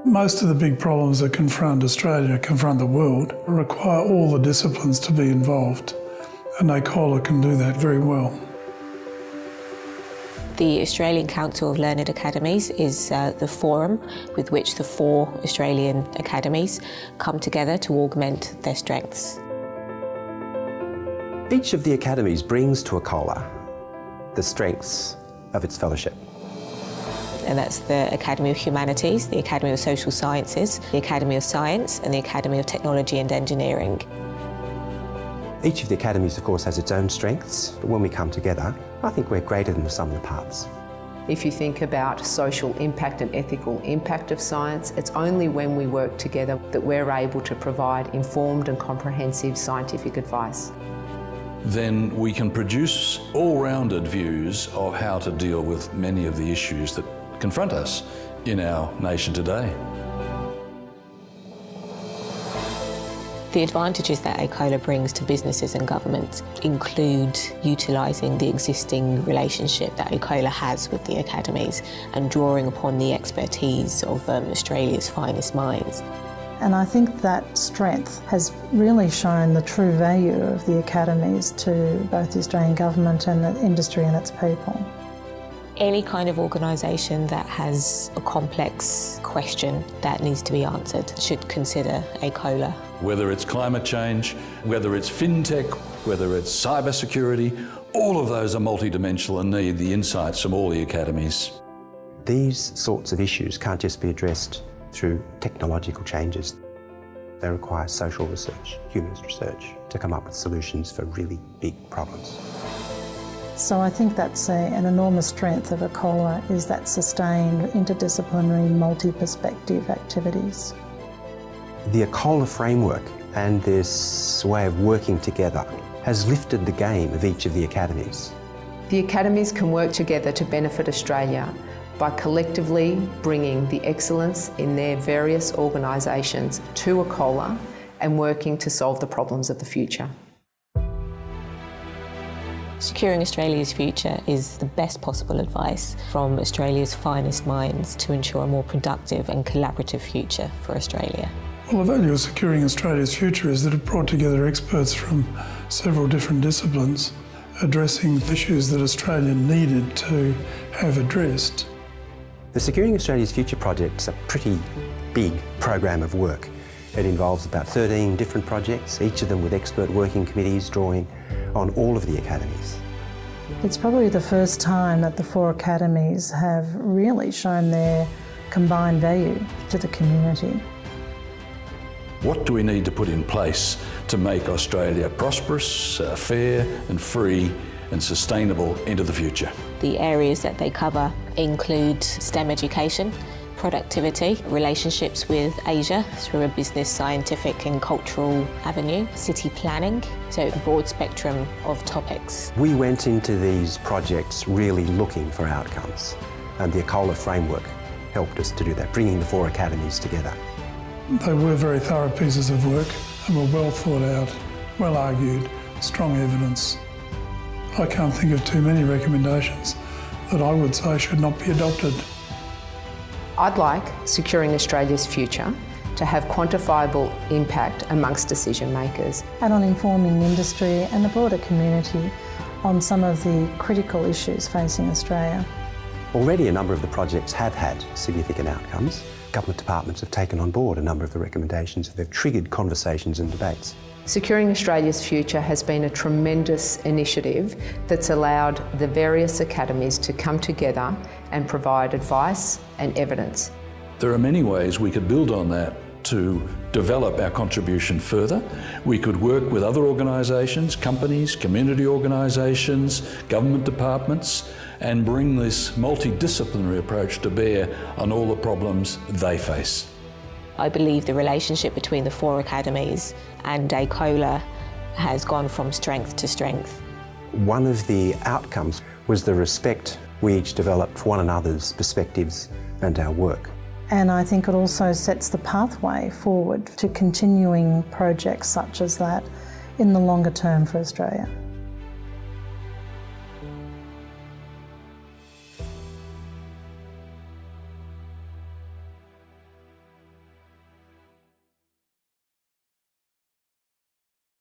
Most of the big problems that confront Australia, confront the world, require all the disciplines to be involved, and ACOLA can do that very well. The Australian Council of Learned Academies is the forum with which the 4 Australian academies come together to augment their strengths. Each of the academies brings to ACOLA the strengths of its fellowship. And that's the Academy of Humanities, the Academy of Social Sciences, the Academy of Science and the Academy of Technology and Engineering. Each of the academies, of course, has its own strengths, but when we come together, I think we're greater than the sum of the parts. If you think about social impact and ethical impact of science, it's only when we work together that we're able to provide informed and comprehensive scientific advice. Then we can produce all-rounded views of how to deal with many of the issues that confront us in our nation today. The advantages that ACOLA brings to businesses and governments include utilising the existing relationship that ACOLA has with the academies and drawing upon the expertise of Australia's finest minds. And I think that strength has really shown the true value of the academies to both the Australian government and the industry and its people. Any kind of organisation that has a complex question that needs to be answered should consider ACOLA. Whether it's climate change, whether it's fintech, whether it's cybersecurity, all of those are multidimensional and need the insights from all the academies. These sorts of issues can't just be addressed through technological changes. They require social research, humanist research, to come up with solutions for really big problems. So I think that's an enormous strength of ACOLA, is that sustained interdisciplinary multi-perspective activities. The ACOLA framework and this way of working together has lifted the game of each of the academies. The academies can work together to benefit Australia by collectively bringing the excellence in their various organisations to ACOLA and working to solve the problems of the future. Securing Australia's future is the best possible advice from Australia's finest minds to ensure a more productive and collaborative future for Australia. Well, the value of securing Australia's future is that it brought together experts from several different disciplines addressing issues that Australia needed to have addressed. The Securing Australia's Future project is a pretty big program of work. It involves about 13 different projects, each of them with expert working committees drawing on all of the academies. It's probably the first time that the 4 academies have really shown their combined value to the community. What do we need to put in place to make Australia prosperous, fair and free and sustainable into the future? The areas that they cover include STEM education, productivity, relationships with Asia through a business, scientific and cultural avenue, city planning, so a broad spectrum of topics. We went into these projects really looking for outcomes, and the ACOLA framework helped us to do that, bringing the 4 academies together. They were very thorough pieces of work and were well thought out, well argued, strong evidence. I can't think of too many recommendations that I would say should not be adopted. I'd like Securing Australia's Future to have quantifiable impact amongst decision makers. And on informing industry and the broader community on some of the critical issues facing Australia. Already a number of the projects have had significant outcomes. Government departments have taken on board a number of the recommendations. They've triggered conversations and debates. Securing Australia's Future has been a tremendous initiative that's allowed the various academies to come together and provide advice and evidence. There are many ways we could build on that to develop our contribution further. We could work with other organisations, companies, community organisations, government departments, and bring this multidisciplinary approach to bear on all the problems they face. I believe the relationship between the 4 academies and ACOLA has gone from strength to strength. One of the outcomes was the respect we each developed for one another's perspectives and our work. And I think it also sets the pathway forward to continuing projects such as that in the longer term for Australia.